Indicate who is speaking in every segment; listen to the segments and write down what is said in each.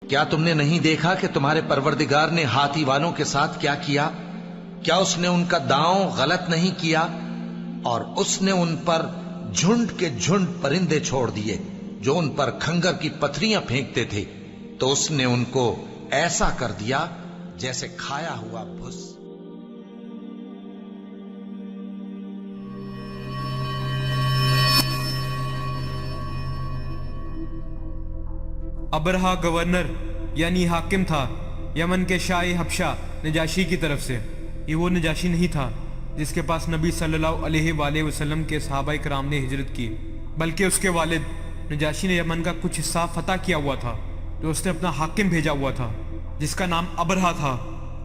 Speaker 1: کیا تم نے نہیں دیکھا کہ تمہارے پروردگار نے ہاتھی والوں کے ساتھ کیا کیا؟ کیا اس نے ان کا داؤں غلط نہیں کیا؟ اور اس نے ان پر جھنڈ کے جھنڈ پرندے چھوڑ دیے جو ان پر کھنگر کی پتھریاں پھینکتے تھے، تو اس نے ان کو ایسا کر دیا جیسے کھایا ہوا بھس۔
Speaker 2: ابرہا گورنر یعنی حاکم تھا یمن کے شاہ حبشہ نجاشی کی طرف سے۔ یہ وہ نجاشی نہیں تھا جس کے پاس نبی صلی اللہ علیہ وآلہ وسلم کے صحابہ کرام نے ہجرت کی، بلکہ اس کے والد نجاشی نے یمن کا کچھ حصہ فتح کیا ہوا تھا، جو اس نے اپنا حاکم بھیجا ہوا تھا جس کا نام ابرہا تھا۔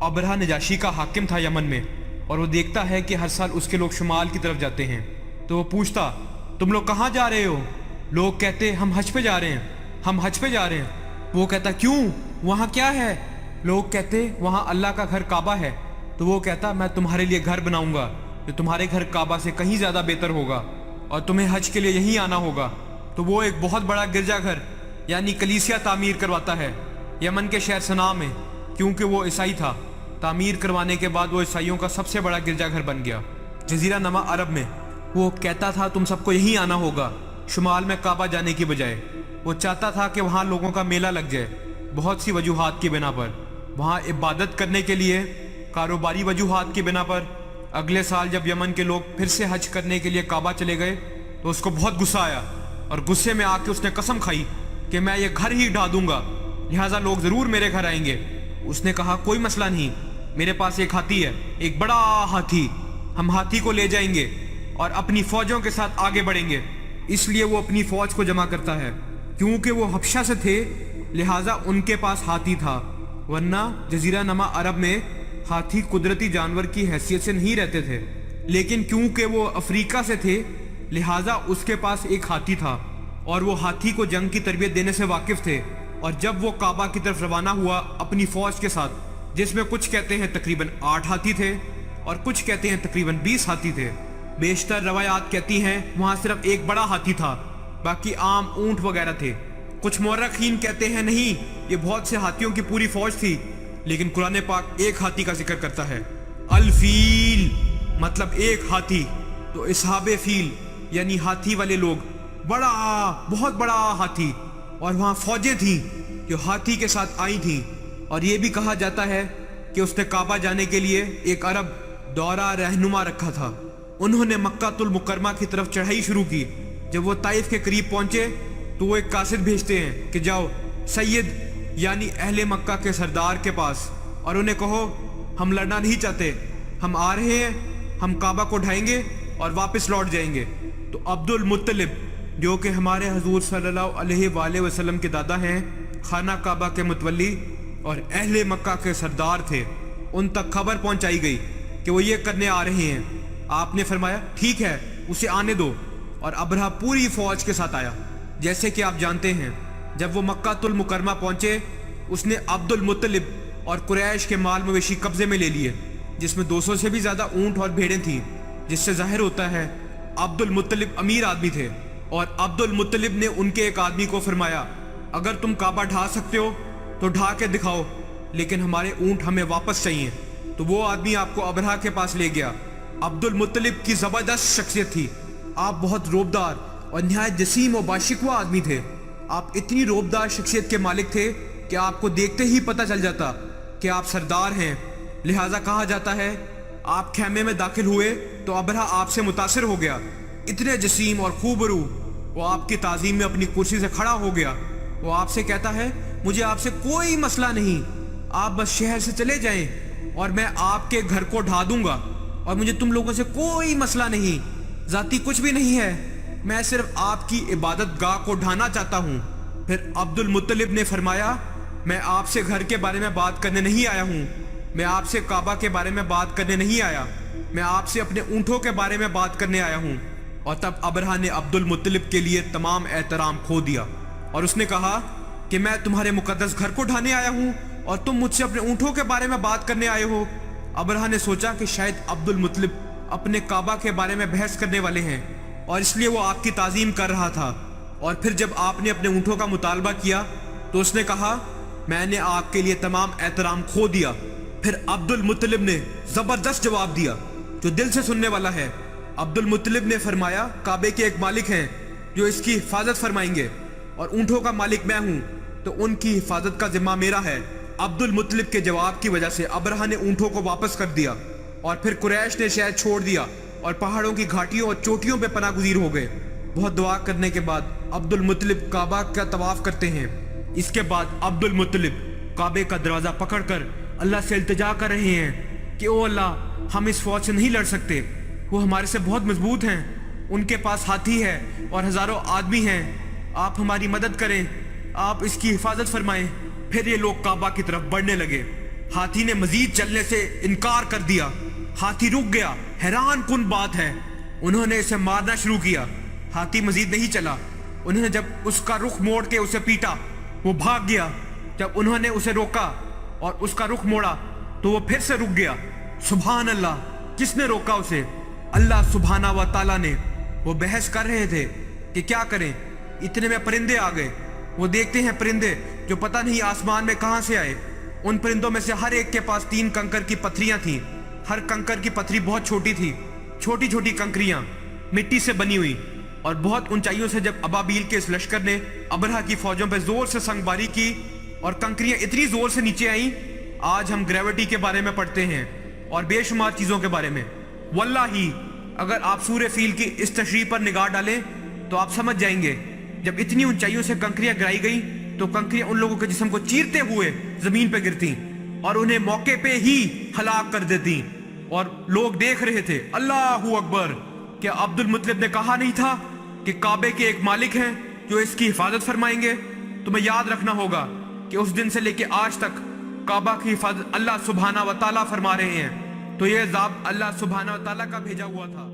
Speaker 2: ابرہا نجاشی کا حاکم تھا یمن میں، اور وہ دیکھتا ہے کہ ہر سال اس کے لوگ شمال کی طرف جاتے ہیں، تو وہ پوچھتا تم لوگ کہاں جا رہے ہو؟ لوگ کہتے ہم حج پہ جا رہے ہیں، ہم حج پہ جا رہے ہیں۔ وہ کہتا کیوں، وہاں کیا ہے؟ لوگ کہتے وہاں اللہ کا گھر کعبہ ہے۔ تو وہ کہتا میں تمہارے لیے گھر بناؤں گا جو تمہارے گھر کعبہ سے کہیں زیادہ بہتر ہوگا، اور تمہیں حج کے لیے یہیں آنا ہوگا۔ تو وہ ایک بہت بڑا گرجا گھر یعنی کلیسیا تعمیر کرواتا ہے یمن کے شہر صنعاء میں، کیونکہ وہ عیسائی تھا۔ تعمیر کروانے کے بعد وہ عیسائیوں کا سب سے بڑا گرجا گھر بن گیا جزیرہ نما عرب میں۔ وہ کہتا تھا تم سب کو یہیں آنا ہوگا، شمال میں کعبہ جانے کی بجائے۔ وہ چاہتا تھا کہ وہاں لوگوں کا میلہ لگ جائے بہت سی وجوہات کی بنا پر، وہاں عبادت کرنے کے لیے، کاروباری وجوہات کی بنا پر۔ اگلے سال جب یمن کے لوگ پھر سے حج کرنے کے لیے کعبہ چلے گئے تو اس کو بہت غصہ آیا، اور غصے میں آ کے اس نے قسم کھائی کہ میں یہ گھر ہی ڈھا دوں گا، لہٰذا لوگ ضرور میرے گھر آئیں گے۔ اس نے کہا کوئی مسئلہ نہیں، میرے پاس ایک ہاتھی ہے، ایک بڑا ہاتھی، ہم ہاتھی کو لے جائیں گے اور اپنی فوجوں کے ساتھ آگے بڑھیں گے۔ اس لیے وہ اپنی فوج کو جمع کرتا ہے، کیونکہ وہ حبشہ سے تھے لہٰذا ان کے پاس ہاتھی تھا، ورنہ جزیرہ نما عرب میں ہاتھی قدرتی جانور کی حیثیت سے نہیں رہتے تھے، لیکن کیونکہ وہ افریقہ سے تھے لہٰذا اس کے پاس ایک ہاتھی تھا، اور وہ ہاتھی کو جنگ کی تربیت دینے سے واقف تھے۔ اور جب وہ کعبہ کی طرف روانہ ہوا اپنی فوج کے ساتھ، جس میں کچھ کہتے ہیں تقریباً 8 ہاتھی تھے اور کچھ کہتے ہیں تقریباً 20 ہاتھی تھے، بیشتر روایات کہتی ہیں وہاں صرف ایک بڑا ہاتھی تھا، باقی عام اونٹ وغیرہ تھے۔ کچھ مورخین کہتے ہیں نہیں، یہ بہت سے ہاتھیوں کی پوری فوج تھی، لیکن قرآن پاک ایک ہاتھی کا ذکر کرتا ہے، الفیل، مطلب ایک ہاتھی۔ تو اصحاب فیل یعنی ہاتھی والے لوگ، بڑا بہت بڑا ہاتھی، اور وہاں فوجیں تھیں جو ہاتھی کے ساتھ آئی تھیں۔ اور یہ بھی کہا جاتا ہے کہ اس نے کعبہ جانے کے لیے ایک عرب دورہ رہنما رکھا تھا۔ انہوں نے مکہ المکرمہ کی طرف چڑھائی شروع کی۔ جب وہ طائف کے قریب پہنچے تو وہ ایک قاصد بھیجتے ہیں کہ جاؤ سید یعنی اہل مکہ کے سردار کے پاس اور انہیں کہو ہم لڑنا نہیں چاہتے، ہم آ رہے ہیں، ہم کعبہ کو ڈھائیں گے اور واپس لوٹ جائیں گے۔ تو عبد المطلب جو کہ ہمارے حضور صلی اللہ علیہ وآلہ وسلم کے دادا ہیں، خانہ کعبہ کے متولی اور اہل مکہ کے سردار تھے، ان تک خبر پہنچائی گئی کہ وہ یہ کرنے آ رہے ہیں۔ آپ نے فرمایا ٹھیک ہے اسے آنے دو، اور ابرہا پوری فوج کے ساتھ آیا۔ جیسے کہ آپ جانتے ہیں جب وہ مکہ المکرمہ پہنچے اس نے عبد المطلب اور قریش کے مال مویشی قبضے میں لے لیے، جس میں 200 سے بھی زیادہ اونٹ اور بھیڑیں تھیں، جس سے ظاہر ہوتا ہے عبد المطلب امیر آدمی تھے۔ اور عبد المطلب نے ان کے ایک آدمی کو فرمایا اگر تم کعبہ ڈھا سکتے ہو تو ڈھا کے دکھاؤ، لیکن ہمارے اونٹ ہمیں واپس چاہیے۔ تو وہ آدمی آپ کو ابرہا کے پاس لے گیا۔ عبد المطلب کی زبردست شخصیت تھی، آپ بہت روبدار اور نہایت جسیم و باشکوہ آدمی تھے۔ آپ اتنی روبدار شخصیت کے مالک تھے کہ آپ کو دیکھتے ہی پتہ چل جاتا کہ آپ سردار ہیں، لہٰذا کہا جاتا ہے آپ خیمے میں داخل ہوئے تو ابرہا آپ سے متاثر ہو گیا، اتنے جسیم اور خوبرو۔ وہ آپ کی تعظیم میں اپنی کرسی سے کھڑا ہو گیا۔ وہ آپ سے کہتا ہے مجھے آپ سے کوئی مسئلہ نہیں، آپ بس شہر سے چلے جائیں اور میں آپ کے گھر کو ڈھا دوں گا، اور مجھے تم لوگوں سے کوئی مسئلہ نہیں، ذاتی کچھ بھی نہیں ہے، میں صرف آپ کی عبادت گاہ کو ڈھانا چاہتا ہوں۔ پھر عبد المطلب نے فرمایا میں آپ سے گھر کے بارے میں بات کرنے نہیں آیا ہوں، میں آپ سے کعبہ کے بارے میں بات کرنے نہیں آیا، میں آپ سے اپنے اونٹوں کے بارے میں بات کرنے آیا ہوں۔ اور تب ابرہا نے عبد المطلب کے لیے تمام احترام کھو دیا، اور اس نے کہا کہ میں تمہارے مقدس گھر کو ڈھانے آیا ہوں اور تم مجھ سے اپنے اونٹوں کے بارے میں بات کرنے آئے ہو۔ ابرہا نے سوچا کہ شاید عبد المطلب اپنے کعبہ کے بارے میں بحث کرنے والے ہیں، اور اس لیے وہ آپ کی تعظیم کر رہا تھا۔ اور پھر جب آپ نے اپنے اونٹوں کا مطالبہ کیا تو اس نے کہا میں نے آپ کے لیے تمام احترام کھو دیا۔ پھر عبد المطلب نے زبردست جواب دیا جو دل سے سننے والا ہے۔ عبد المطلب نے فرمایا کعبے کے ایک مالک ہیں جو اس کی حفاظت فرمائیں گے، اور اونٹوں کا مالک میں ہوں تو ان کی حفاظت کا ذمہ میرا ہے۔ عبد المطلب کے جواب کی وجہ سے ابرہہ نے اونٹوں کو واپس کر دیا، اور پھر قریش نے شہر چھوڑ دیا اور پہاڑوں کی گھاٹیوں اور چوٹیوں پہ پناہ گزیر ہو گئے۔ بہت دعا کرنے کے بعد عبد المطلب کعبہ کا طواف کرتے ہیں۔ اس کے بعد عبد المطلب کعبے کا دروازہ پکڑ کر اللہ سے التجا کر رہے ہیں کہ او اللہ، ہم اس فوج سے نہیں لڑ سکتے، وہ ہمارے سے بہت مضبوط ہیں، ان کے پاس ہاتھی ہے اور ہزاروں آدمی ہیں، آپ ہماری مدد کریں، آپ اس کی حفاظت فرمائیں۔ پھر یہ لوگ کعبہ کی طرف بڑھنے لگے۔ ہاتھی نے مزید چلنے سے انکار کر دیا۔ ہاتھی رک گیا۔ حیران کن بات ہے، انہوں نے اسے مارنا شروع کیا۔ ہاتھی مزید نہیں چلا۔ انہوں نے جب اس کا رخ موڑ کے اسے پیٹا، وہ بھاگ گیا۔ جب انہوں نے اسے روکا اور اس کا رخ موڑا تو وہ پھر سے رک گیا۔ سبحان اللہ، کس نے روکا اسے؟ اللہ سبحانہ و تعالیٰ نے۔ وہ بحث کر رہے تھے کہ کیا کریں، اتنے میں پرندے آ گئے۔ وہ دیکھتے ہیں پرندے جو پتہ نہیں آسمان میں کہاں سے آئے۔ ان پرندوں میں سے ہر ایک کے پاس 3 کنکر کی پتھریاں تھیں۔ ہر کنکر کی پتھری بہت چھوٹی تھی، چھوٹی چھوٹی کنکریاں مٹی سے بنی ہوئی، اور بہت اونچائیوں سے جب ابابیل کے اس لشکر نے ابرہہ کی فوجوں پہ زور سے سنگ باری کی اور کنکریاں اتنی زور سے نیچے آئیں، آج ہم گریوٹی کے بارے میں پڑھتے ہیں اور بے شمار چیزوں کے بارے میں۔ واللہ اگر آپ سورہ فیل کی اس تشریح پر نگاہ ڈالیں تو آپ سمجھ جائیں گے، جب اتنی اونچائیوں سے کنکریاں گرائی گئیں تو کنکریاں ان لوگوں کے جسم کو چیرتے ہوئے زمین پہ گرتی اور انہیں موقع پہ ہی ہلاک کر دیتی، اور لوگ دیکھ رہے تھے۔ اللہ اکبر! کیا عبد المطلب نے کہا نہیں تھا کہ کعبے کے ایک مالک ہیں جو اس کی حفاظت فرمائیں گے؟ تمہیں یاد رکھنا ہوگا کہ اس دن سے لے کے آج تک کعبہ کی حفاظت اللہ سبحانہ و تعالیٰ فرما رہے ہیں، تو یہ عذاب اللہ سبحانہ و تعالیٰ کا بھیجا ہوا تھا۔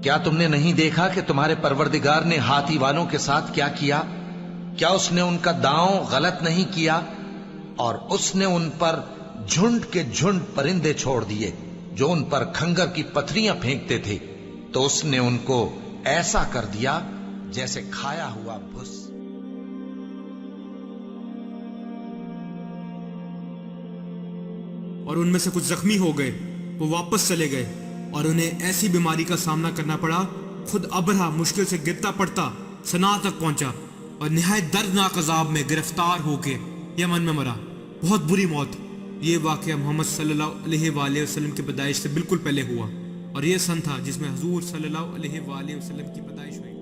Speaker 1: کیا تم نے نہیں دیکھا کہ تمہارے پروردگار نے ہاتھی والوں کے ساتھ کیا کیا؟ کیا اس نے ان کا داؤں غلط نہیں کیا؟ اور اس نے ان پر جھنڈ کے جھنڈ پرندے چھوڑ دیے جو ان پر کھنگر کی پتھریاں پھینکتے تھے، تو اس نے ان کو ایسا کر دیا جیسے کھایا ہوا بھس۔
Speaker 2: اور ان میں سے کچھ زخمی ہو گئے، وہ واپس چلے گئے اور انہیں ایسی بیماری کا سامنا کرنا پڑا، خود ابرہہ مشکل سے گرتا پڑتا صنعاء تک پہنچا اور نہایت دردناک عذاب میں گرفتار ہو کے یمن میں مرا، بہت بری موت۔ یہ واقعہ محمد صلی اللہ علیہ وآلہ وسلم کی پیدائش سے بالکل پہلے ہوا، اور یہ سن تھا جس میں حضور صلی اللہ علیہ وآلہ وسلم کی پیدائش ہوئی۔